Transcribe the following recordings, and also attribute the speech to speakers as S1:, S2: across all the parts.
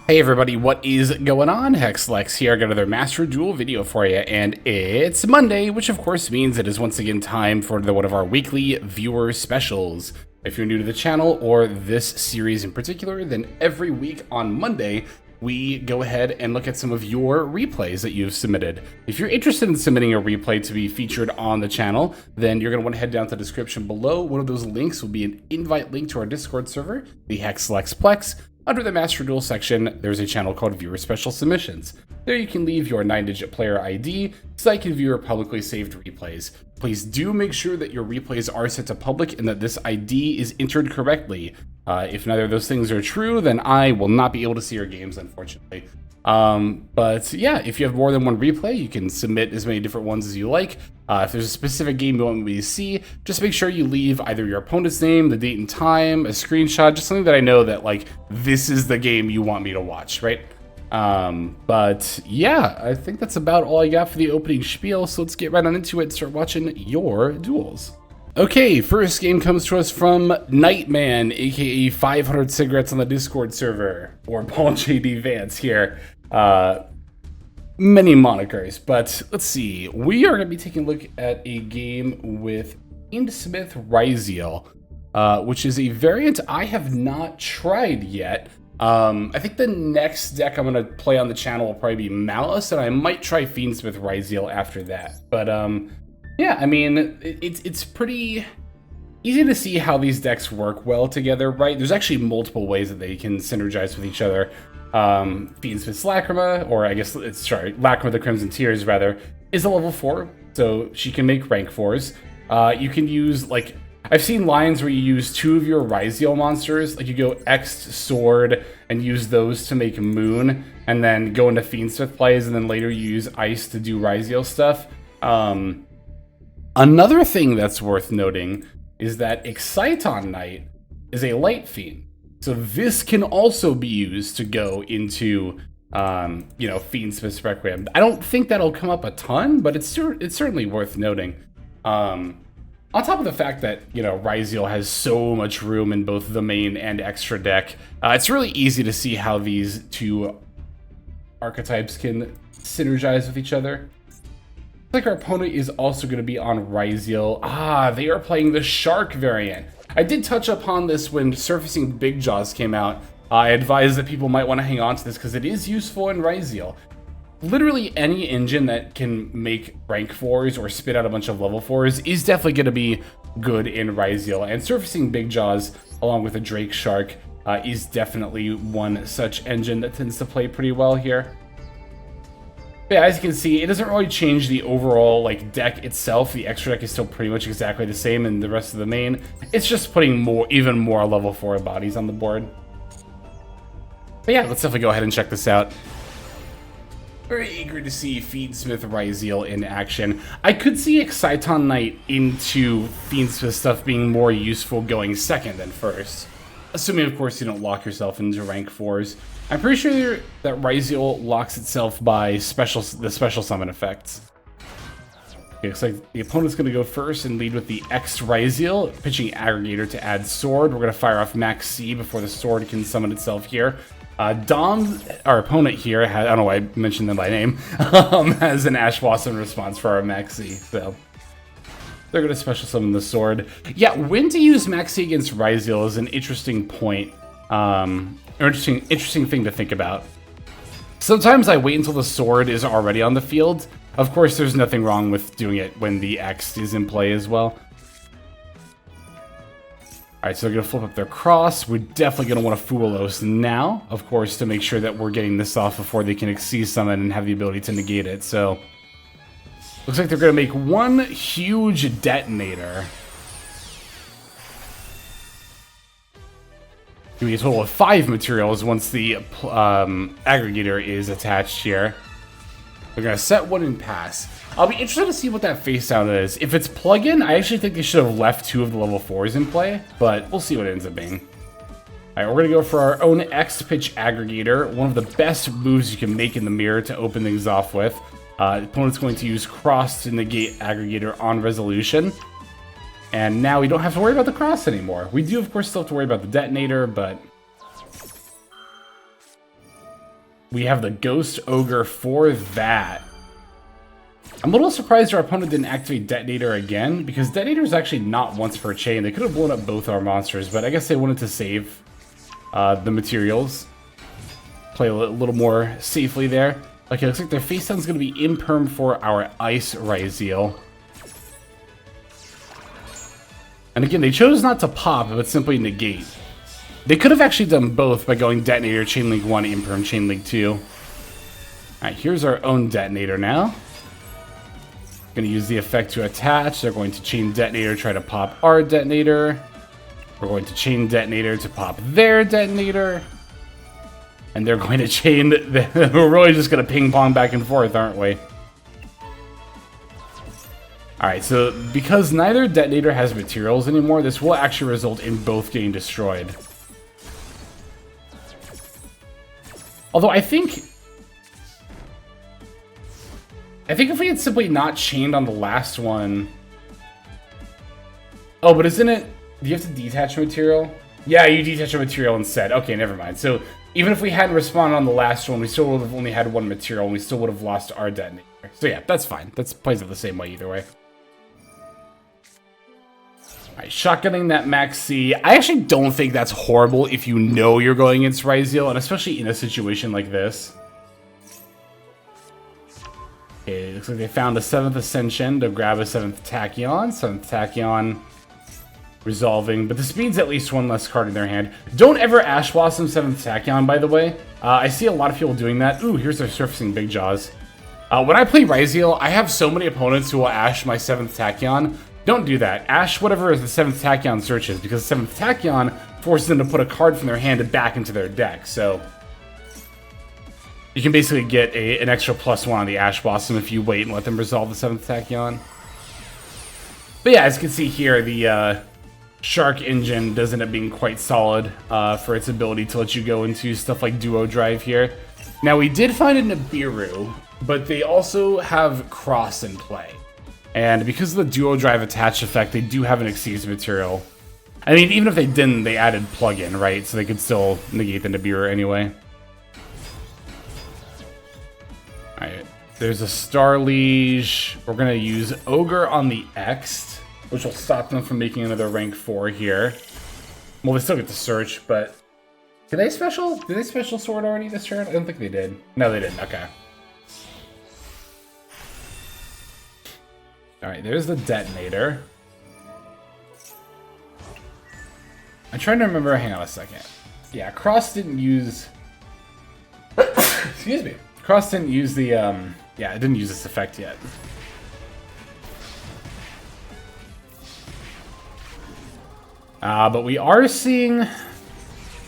S1: Hey everybody, what is going on? HexLex here. I got another Master Duel video for you, and it's Monday, which of course means it is once again time for one of our weekly viewer specials. If you're new to the channel, or this series in particular, then every week on Monday, we go ahead and look at some of your replays that you've submitted. If you're interested in submitting a replay to be featured on the channel, then you're going to want to head down to the description below. One of those links will be an invite link to our Discord server, the HexLexPlex. Under the Master Duel section, there's a channel called Viewer Special Submissions. There you can leave your 9-digit player ID so I can view your publicly saved replays. Please do make sure that your replays are set to public and that this ID is entered correctly. If neither of those things are true, then I will not be able to see your games, unfortunately. But yeah, if you have more than one replay, you can submit as many different ones as you like. If there's a specific game you want me to see, just make sure you leave either your opponent's name, the date and time, a screenshot, just something that I know that, like, this is the game you want me to watch, right? But yeah, I think that's about all I got for the opening spiel, so let's get right on into it and start watching your duels. Okay, first game comes to us from Nightman, aka 500 Cigarettes on the Discord server, or Paul JD Vance here. Many monikers, but let's see. We are going to be taking a look at a game with Fiendsmith Ryzeal, which is a variant I have not tried yet. I think the next deck I'm going to play on the channel will probably be Malice, and I might try Fiendsmith Ryzeal after that. But yeah, I mean, it's pretty easy to see how these decks work well together, right? There's actually multiple ways that they can synergize with each other. Fiendsmith's Lacrima, or I guess it's, sorry, Lacrima the Crimson Tears, rather, is a level 4, so she can make rank 4s. You can use, like, I've seen lines where you use 2 of your Ryzeal monsters, like you go X Sword and use those to make Moon, and then go into Fiendsmith plays, and then later you use Ice to do Ryzeal stuff. Another thing that's worth noting is that Exciton Knight is a Light Fiend. So this can also be used to go into, you know, Fiendsmith's Requiem. I don't think that'll come up a ton, but it's certainly worth noting. On top of the fact that, you know, Ryzeal has so much room in both the main and extra deck, it's really easy to see how these two archetypes can synergize with each other. Like our opponent is also going to be on Ryzeal. They are playing the Shark variant. I did touch upon this when Surfacing Big Jaws came out. I advised that people might want to hang on to this because it is useful in Ryzeal. Literally any engine that can make rank 4s or spit out a bunch of level 4s is definitely going to be good in Ryzeal. And Surfacing Big Jaws, along with a Drake Shark, is definitely one such engine that tends to play pretty well here. Yeah, as you can see, it doesn't really change the overall, like, deck itself. The extra deck is still pretty much exactly the same in the rest of the main. It's just putting even more level 4 bodies on the board. But yeah, let's definitely go ahead and check this out. Very eager to see Fiendsmith Ryzeal in action. I could see Exciton Knight into Fiendsmith stuff being more useful going second than first. Assuming, of course, you don't lock yourself into rank 4s. I'm pretty sure that Ryzeal locks itself by the special summon effects. Okay, looks like the opponent's going to go first and lead with the X Ryzeal, pitching Aggregator to add Sword. We're going to fire off Max C before the Sword can summon itself here. Dom, our opponent here, I don't know why I mentioned them by name, has an Ash Blossom response for our Max C, so they're going to special summon the Sword. Yeah, when to use Max C against Ryzeal is an interesting point. Interesting thing to think about. Sometimes I wait until the Sword is already on the field. Of course, there's nothing wrong with doing it when the X is in play as well. Alright, so they're going to flip up their cross. We're definitely going to want to Fuelos now, of course, to make sure that we're getting this off before they can Exceed Summon and have the ability to negate it. So, looks like they're going to make one huge detonator. Give me a total of 5 materials once the aggregator is attached here. We're going to set one and pass. I'll be interested to see what that face down is. If it's plug-in, I actually think they should have left 2 of the level 4s in play, but we'll see what it ends up being. Alright, we're going to go for our own X-Pitch Aggregator, one of the best moves you can make in the mirror to open things off with. The opponent's going to use Cross to negate Aggregator on resolution. And now we don't have to worry about the cross anymore. We do, of course, still have to worry about the detonator, but we have the Ghost Ogre for that. I'm a little surprised our opponent didn't activate Detonator again, because Detonator is actually not once per chain. They could have blown up both our monsters, but I guess they wanted to save the materials. Play a little more safely there. Okay, looks like their face down's going to be imperm for our Ice Ryzeal. And again, they chose not to pop, but simply negate. They could have actually done both by going Detonator, Chainlink 1, imperm, Chainlink 2. Alright, here's our own Detonator now. Going to use the effect to attach. They're going to chain Detonator, try to pop our Detonator. We're going to chain Detonator to pop their Detonator. And they're going to chain... We're really just going to ping pong back and forth, aren't we? Alright, so because neither Detonator has materials anymore, this will actually result in both getting destroyed. Although I think if we had simply not chained on the last one... Oh, but isn't it... Do you have to detach a material? Yeah, you detach a material instead. Okay, never mind. So even if we hadn't responded on the last one, we still would have only had one material, and we still would have lost our Detonator. So yeah, that's fine. That plays it the same way either way. Alright, shotgunning that Max C. I actually don't think that's horrible if you know you're going against Ryzeal, and especially in a situation like this. Okay, looks like they found a 7th Ascension to grab a 7th Tachyon. 7th Tachyon resolving, but the speed's at least one less card in their hand. Don't ever Ash Blossom 7th Tachyon, by the way. I see a lot of people doing that. Ooh, here's their Surfacing Big Jaws. When I play Ryzeal, I have so many opponents who will Ash my 7th Tachyon. Don't do that. Ash whatever the 7th Tachyon searches, because the 7th Tachyon forces them to put a card from their hand back into their deck, so... You can basically get an extra +1 on the Ash Blossom if you wait and let them resolve the 7th Tachyon. But yeah, as you can see here, the Shark engine does end up being quite solid for its ability to let you go into stuff like Duo Drive here. Now, we did find a Nibiru, but they also have Cross in play. And because of the Duo Drive attached effect, they do have an Exceeds material. I mean, even if they didn't, they added plug-in, right? So they could still negate the Nibiru anyway. Alright, there's a Star Liege. We're going to use Ogre on the X, which will stop them from making another rank 4 here. Well, they still get to search, but... Did they special sword already this turn? I don't think they did. No, they didn't. Okay. Alright, there's the Detonator. I'm trying to remember... Hang on a second. Yeah, Cross didn't use... Excuse me. Cross didn't use the... Yeah, it didn't use this effect yet. But we are seeing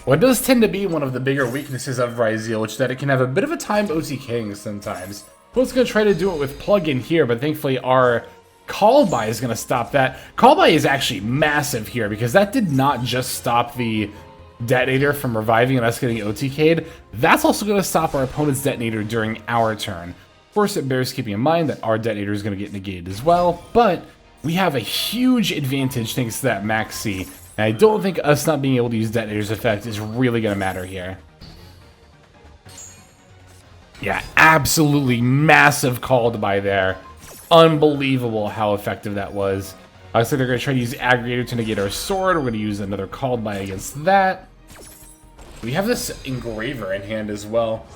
S1: what does tend to be one of the bigger weaknesses of Ryzeal, which is that it can have a bit of a time OTKing sometimes. Boat's going to try to do it with plug-in here, but thankfully our Call By is going to stop that. Call By is actually massive here, because that did not just stop the Detonator from reviving and us getting OTK'd. That's also going to stop our opponent's Detonator during our turn. Of course, it bears keeping in mind that our Detonator is going to get negated as well, but we have a huge advantage thanks to that Max C. And I don't think us not being able to use Detonator's effect is really going to matter here. Yeah, absolutely massive Called By there. Unbelievable how effective that was. So they're going to try to use Aggregator to negate our sword. We're going to use another Called By against that. We have this Engraver in hand as well.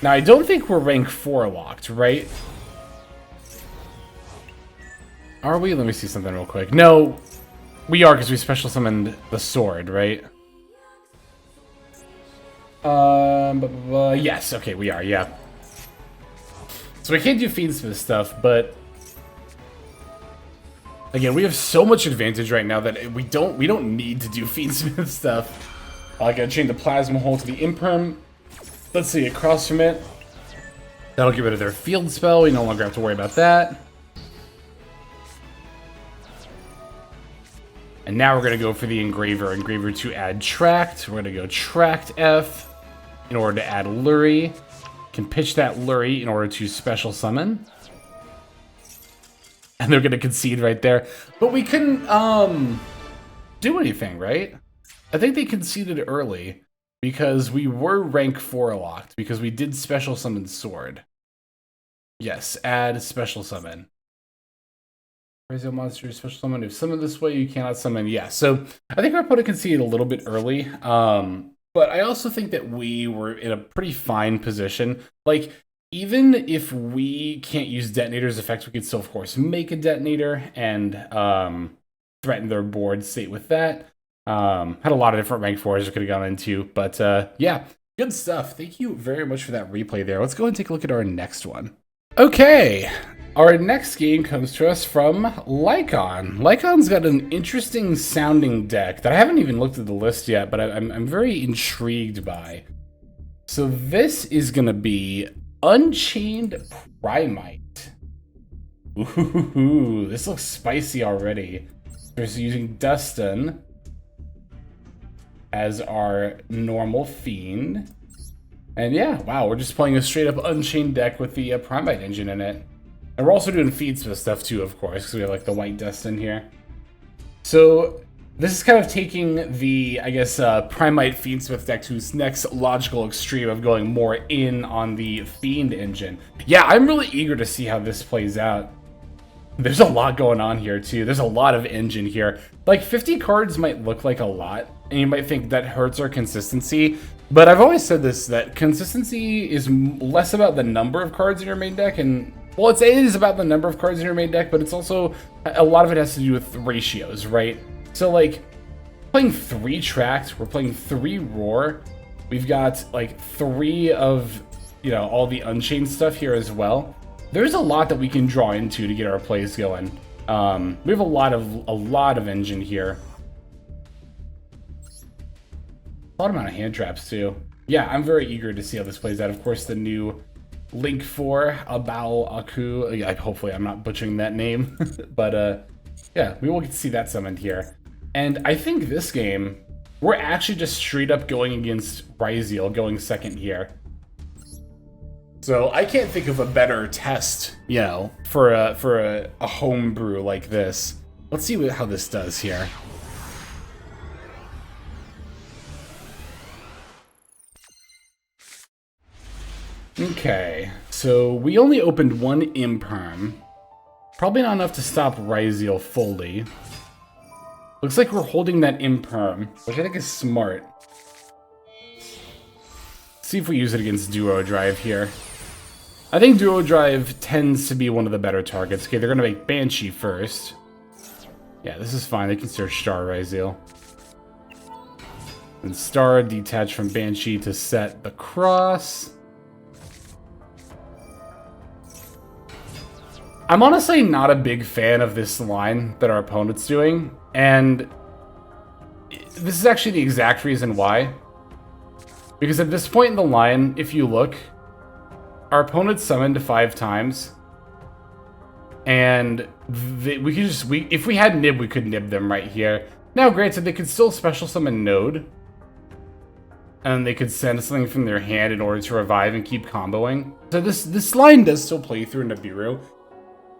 S1: Now, I don't think we're rank 4 locked, right? Are we? Let me see something real quick. No, we are, because we special summoned the sword, right? Yes, okay, we are, yeah. So we can't do Fiendsmith stuff, but... Again, we have so much advantage right now that we don't need to do Fiendsmith stuff. I gotta chain the Plasma Hole to the Imperm. Let's see, across from it. That'll get rid of their field spell. We no longer have to worry about that. And now we're going to go for the Engraver. Engraver to add Tract. We're going to go Tract F in order to add Lurie. Can pitch that Lurie in order to special summon. and they're gonna concede right there. But we couldn't do anything, right? I think they conceded early because we were rank 4 locked because we did special summon sword. Yes, add special summon. Ryzeal monster special summon. If summoned this way, you cannot summon. Yeah, so I think our opponent conceded a little bit early. But I also think that we were in a pretty fine position. Like, even if we can't use detonator's effects, we could still, of course, make a detonator and threaten their board state with that. Had a lot of different rank 4s we could have gone into. But yeah, good stuff. Thank you very much for that replay there. Let's go and take a look at our next one. Okay, our next game comes to us from Lycon. Lycon's got an interesting sounding deck that I haven't even looked at the list yet, but I'm very intrigued by. So this is going to be Unchained Primite. Ooh, this looks spicy already. We're using Dustin as our normal fiend. And yeah, wow, we're just playing a straight up Unchained deck with the Primite engine in it. And we're also doing Feedsmith stuff too, of course, because we have like the white Dustin here. So this is kind of taking the, I guess, Primite Feedsmith deck to its next logical extreme of going more in on the Fiend engine. Yeah, I'm really eager to see how this plays out. There's a lot going on here too. There's a lot of engine here. Like 50 cards might look like a lot, and you might think that hurts our consistency. But I've always said this, that consistency is less about the number of cards in your main deck, and well, it is about the number of cards in your main deck, but it's also, a lot of it has to do with ratios, right? So like, playing 3 Tract, we're playing 3 Roar, we've got like 3 of, you know, all the Unchained stuff here as well. There's a lot that we can draw into to get our plays going. We have a lot of engine here. A lot amount of hand traps too. Yeah, I'm very eager to see how this plays out. Of course, the new Link 4 Abao Aku. Yeah, hopefully I'm not butchering that name, but yeah, we will get to see that summoned here. And I think this game, we're actually just straight up going against Ryzeal, going second here. So I can't think of a better test, you know, for a homebrew like this. Let's see how this does here. Okay, so we only opened 1 Imperm. Probably not enough to stop Ryzeal fully. Looks like we're holding that Imperm, which I think is smart. Let's see if we use it against Duo Drive here. I think Duo Drive tends to be one of the better targets. Okay, they're going to make Banshee first. Yeah, this is fine. They can search Star Ryzeal. And Star detach from Banshee to set the cross. I'm honestly not a big fan of this line that our opponent's doing, and this is actually the exact reason why. Because at this point in the line, if you look, our opponent summoned 5 times, and we could just, if we had nib, we could nib them right here. Now, granted, they could still special summon Node, and they could send something from their hand in order to revive and keep comboing. So this line does still play through Nibiru.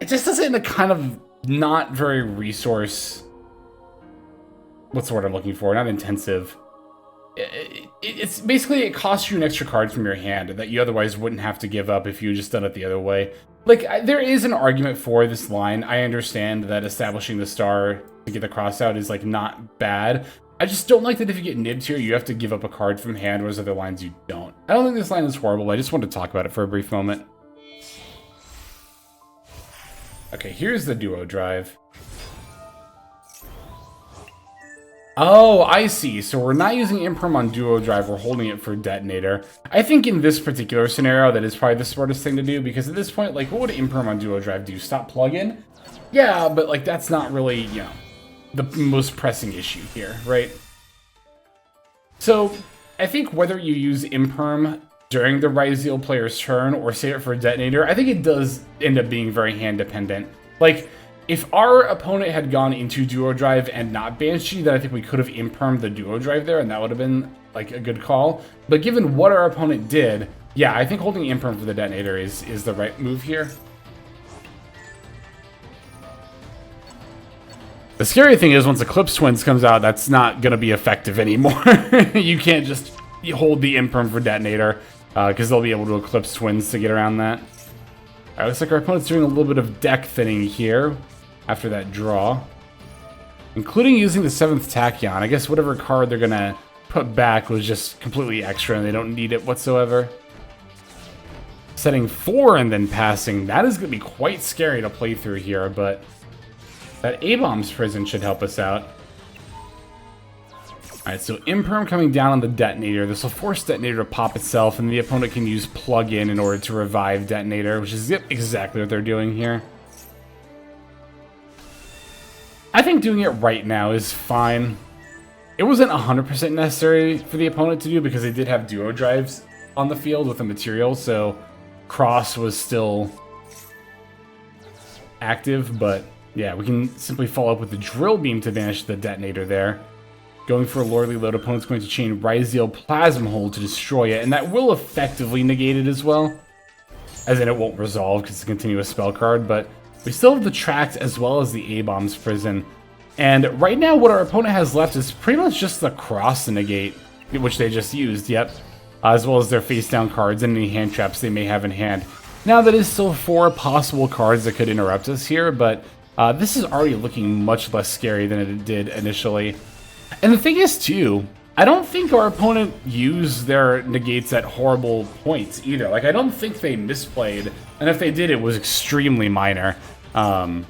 S1: It just does it in a kind of not very resource... What's the word I'm looking for? Not intensive. It's basically, it costs you an extra card from your hand that you otherwise wouldn't have to give up if you just done it the other way. Like, there is an argument for this line. I understand that establishing the star to get the cross out is, like, not bad. I just don't like that if you get nibbed here, you have to give up a card from hand, whereas other lines you don't. I don't think this line is horrible. I just wanted to talk about it for a brief moment. Okay, here's the Duo Drive. Oh, I see. So we're not using Imperm on Duo Drive, we're holding it for Detonator. I think in this particular scenario, that is probably the smartest thing to do, because at this point, like, what would Imperm on Duo Drive do? Stop plugin? Yeah, but, like, that's not really, you know, the most pressing issue here, right? So, I think whether you use Imperm during the Ryzeal player's turn or save it for a Detonator, I think it does end up being very hand dependent. Like, if our opponent had gone into Duo Drive and not Banshee, then I think we could have Impermed the Duo Drive there, and that would have been, like, a good call. But given what our opponent did, yeah, I think holding Imperm for the Detonator is the right move here. The scary thing is once Eclipse Twins comes out, that's not going to be effective anymore. You can't just hold the Imperm for Detonator, because they'll be able to Eclipse Twins to get around that. Alright, looks like our opponent's doing a little bit of deck thinning here after that draw. Including using the 7th Tachyon. I guess whatever card they're going to put back was just completely extra and they don't need it whatsoever. Setting 4 and then passing. That is going to be quite scary to play through here, but that A-Bomb's Prison should help us out. Alright, so Imperm coming down on the Detonator. This will force Detonator to pop itself, and the opponent can use Plug-in in order to revive Detonator, which is exactly what they're doing here. I think doing it right now is fine. It wasn't 100% necessary for the opponent to do because they did have duo drives on the field with the material, so Cross was still active, but yeah, we can simply follow up with the Drill Beam to vanish the Detonator there. Going for a Lordly Load, opponent's going to chain Ryzeal Plasma Hold to destroy it, and that will effectively negate it as well. As in, it won't resolve because it's a continuous spell card, but we still have the Tract as well as the A-Bomb's Prison. And right now, what our opponent has left is pretty much just the Cross to negate, which they just used, yep. As well as their face-down cards and any hand traps they may have in hand. Now, that is still 4 possible cards that could interrupt us here, but this is already looking much less scary than it did initially. And the thing is, too, I don't think our opponent used their negates at horrible points either. Like, I don't think they misplayed, and if they did, it was extremely minor. Our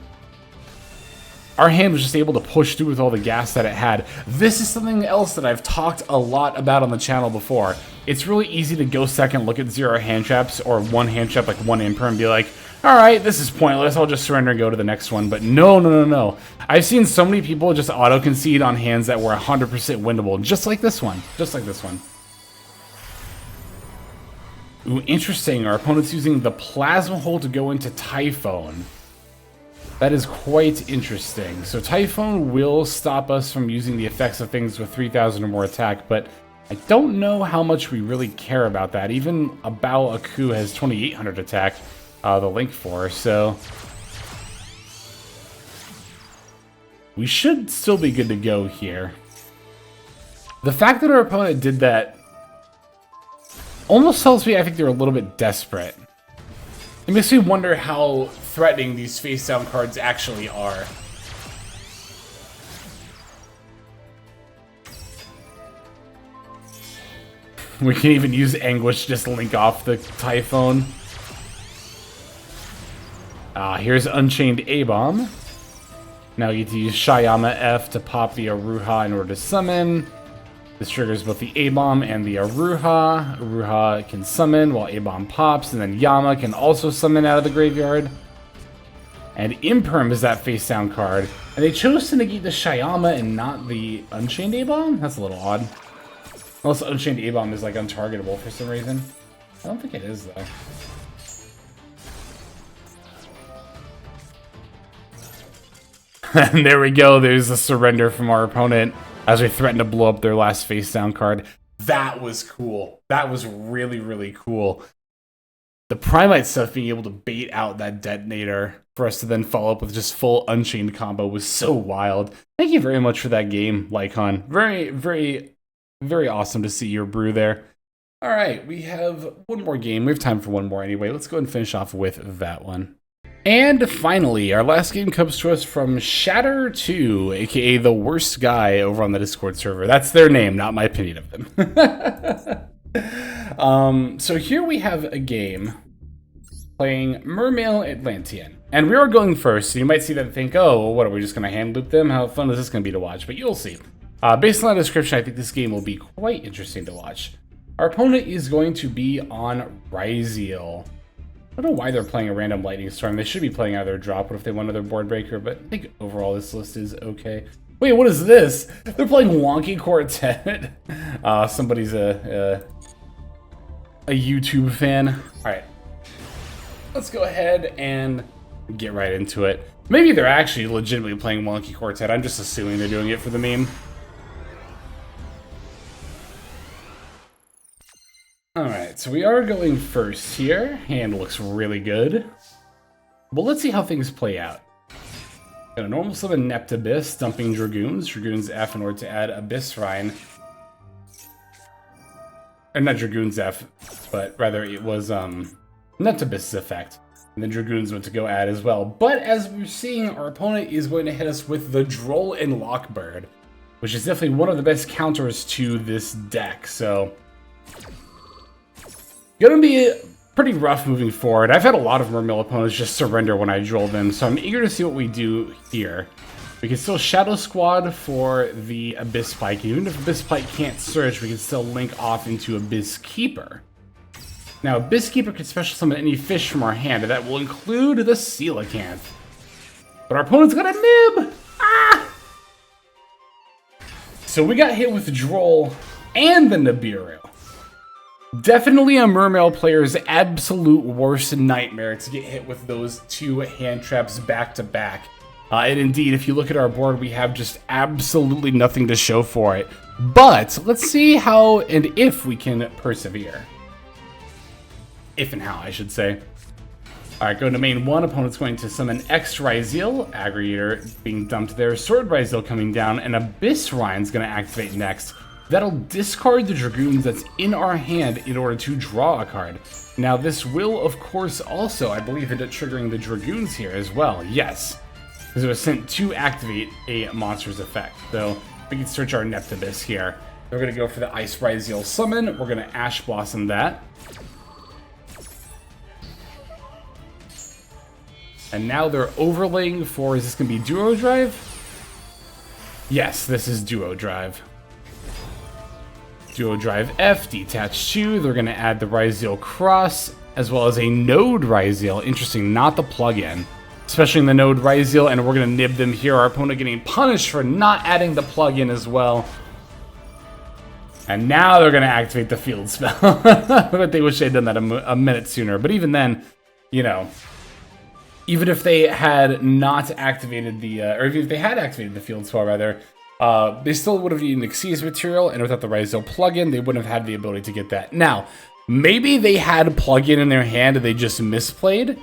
S1: hand was just able to push through with all the gas that it had. This is something else that I've talked a lot about on the channel before. It's really easy to go second, look at 0 hand traps, or 1 hand trap, like 1 Imper, and be like, alright, this is pointless, I'll just surrender and go to the next one. But no. I've seen so many people just auto-concede on hands that were 100% winnable, just like this one. Ooh, interesting. Our opponent's using the Plasma Hold to go into Typhone. That is quite interesting. So Typhone will stop us from using the effects of things with 3,000 or more attack, but I don't know how much we really care about that. Even a Bao Aku has 2,800 attack, the Link for, so we should still be good to go here. The fact that our opponent did that almost tells me I think they're a little bit desperate. It makes me wonder how threatening these face-down cards actually are. We can even use Anguish to just link off the Typhone. Here's Unchained A-Bomb. Now you get to use Shayama F to pop the Aruha in order to summon. This triggers both the A-Bomb and the Aruha. Aruha can summon while A-Bomb pops, and then Yama can also summon out of the graveyard. And Imperm is that face-down card. And they chose to negate the Shayama and not the Unchained A-Bomb? That's a little odd. Unless Unchained A-Bomb is, like, untargetable for some reason. I don't think it is, though. And there we go. There's a surrender from our opponent as we threaten to blow up their last face-down card. That was cool. That was really, really cool. The Primite stuff, being able to bait out that Detonator for us to then follow up with just full Unchained combo was so wild. Thank you very much for that game, Lycon. Very, very, very awesome to see your brew there. All right, we have one more game. We have time for one more anyway. Let's go ahead and finish off with that one. And finally, our last game comes to us from Shatter2, aka the worst guy over on the Discord server. That's their name, not my opinion of them. So here we have a game playing Mermail Atlantean. And we are going first, so you might see that and think, oh, well, what, are we just going to hand loop them? How fun is this going to be to watch? But you'll see. Based on the description, I think this game will be quite interesting to watch. Our opponent is going to be on Ryzeal. I don't know why they're playing a random Lightning Storm. They should be playing either Drop What if they want another Board Breaker, but I think overall this list is okay. Wait, what is this? They're playing Wonky Quartet. Somebody's a YouTube fan. All right, let's go ahead and get right into it. Maybe they're actually legitimately playing Wonky Quartet. I'm just assuming they're doing it for the meme. Alright, so we are going first here. Hand looks really good. Well, let's see how things play out. Gonna normal summon Neptabyss, dumping Dragoons. Dragoons F in order to add Abyss Shrine. Or not Dragoons F, but rather it was Neptabyss's effect. And then Dragoons went to go add as well. But as we're seeing, our opponent is going to hit us with the Droll and Lockbird, which is definitely one of the best counters to this deck. So, gonna be pretty rough moving forward. I've had a lot of Mermill opponents just surrender when I Droll them, so I'm eager to see what we do here. We can still Shadow Squad for the Abyss Spike. Even if Abyss Spike can't search, we can still link off into Abyss Keeper. Now, Abyss Keeper can special summon any fish from our hand, and that will include the Coelacanth. But our opponent's got a Nib! Ah! So we got hit with Droll and the Nibiru. Definitely a Mermail player's absolute worst nightmare to get hit with those two hand traps back to back. And indeed, if you look at our board, we have just absolutely nothing to show for it. But let's see how and if we can persevere. If and how, I should say. Alright, go to main 1. Opponent's going to summon X Ryzeal, Aggregator being dumped there, Sword Ryzeal coming down, and Abyss Rhine's going to activate next. That'll discard the Dragoons that's in our hand in order to draw a card. Now, this will, of course, also, I believe, end up triggering the Dragoons here as well. Yes, because it was sent to activate a monster's effect. So we can search our Neptabyss here. We're going to go for the Ice Ryzeal summon. We're going to Ash Blossom that. And now they're overlaying for, is this going to be Duo Drive? Yes, this is Duo Drive. Duo Drive F, detach 2. They're going to add the Ryzeal Cross, as well as a Node Ryzeal. Interesting, not the plugin. Especially in the Node Ryzeal, and we're going to nib them here. Our opponent getting punished for not adding the plugin as well. And now they're going to activate the field spell. I bet they wish they'd done that a minute sooner. But even then, you know, even if they had not activated the, or even if they had activated the field spell, rather, they still would have needed an Xyz material, and without the Ryzeal plugin, they wouldn't have had the ability to get that. Now, maybe they had a plugin in their hand and they just misplayed.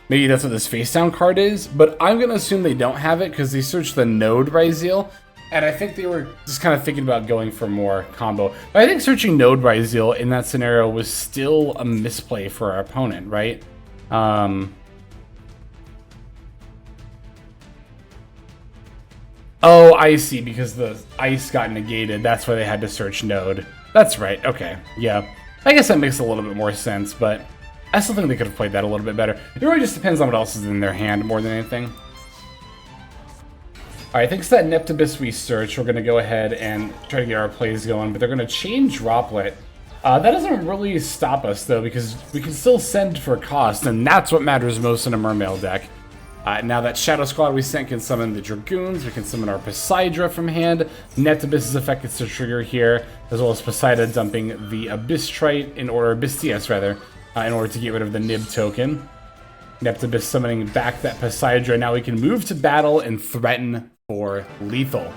S1: Maybe that's what this face down card is, but I'm going to assume they don't have it because they searched the Node Ryzeal, and I think they were just kind of thinking about going for more combo. But I think searching Node Ryzeal in that scenario was still a misplay for our opponent, right? Oh, I see, because the ice got negated. That's why they had to search Node. That's right, okay, yeah. I guess that makes a little bit more sense, but I still think they could have played that a little bit better. It really just depends on what else is in their hand more than anything. Alright, thanks to that Neptabyss we searched, we're going to go ahead and try to get our plays going, but they're going to change Droplet. That doesn't really stop us, though, because we can still send for cost, and that's what matters most in a Mermail deck. Now that Shadow Squad we sent can summon the Dragoons, we can summon our Poseidra from hand. Neptabyss's effect gets to trigger here, as well as Poseida dumping the Abyss Trite, Abyss TS rather, in order to get rid of the Nib token. Neptabyss summoning back that Poseidra. Now we can move to battle and threaten for lethal.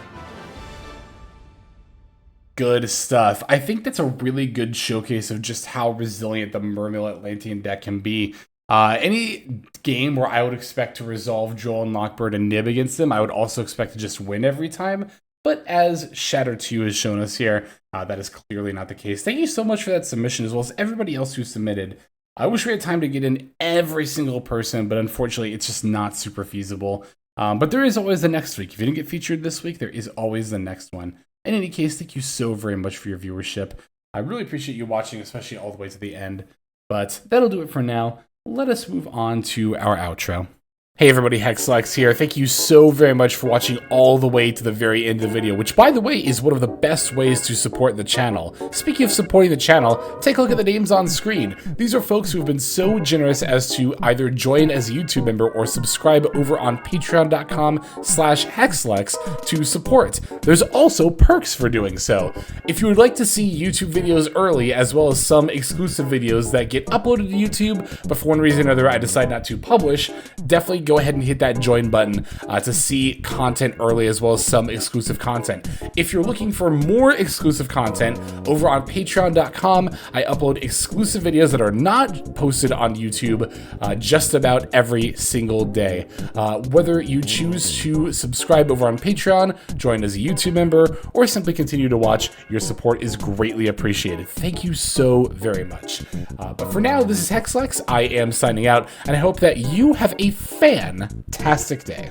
S1: Good stuff. I think that's a really good showcase of just how resilient the Mermail Atlantean deck can be. Any game where I would expect to resolve Droll and Lockbird and Nib against them, I would also expect to just win every time. But as Shatter 2 has shown us here, that is clearly not the case. Thank you so much for that submission, as well as everybody else who submitted. I wish we had time to get in every single person, but unfortunately, it's just not super feasible. But there is always the next week. If you didn't get featured this week, there is always the next one. In any case, thank you so very much for your viewership. I really appreciate you watching, especially all the way to the end. But that'll do it for now. Let us move on to our outro. Hey everybody, Hexlex here. Thank you so very much for watching all the way to the very end of the video, which by the way is one of the best ways to support the channel. Speaking of supporting the channel, take a look at the names on screen. These are folks who have been so generous as to either join as a YouTube member or subscribe over on patreon.com/Hexlex to support. There's also perks for doing so. If you would like to see YouTube videos early, as well as some exclusive videos that get uploaded to YouTube, but for one reason or another I decide not to publish, definitely go ahead and hit that join button to see content early, as well as some exclusive content. If you're looking for more exclusive content, over on patreon.com, I upload exclusive videos that are not posted on YouTube just about every single day. Whether you choose to subscribe over on Patreon, join as a YouTube member, or simply continue to watch, your support is greatly appreciated. Thank you so very much. But for now, this is Hexlex. I am signing out, and I hope that you have a fantastic day.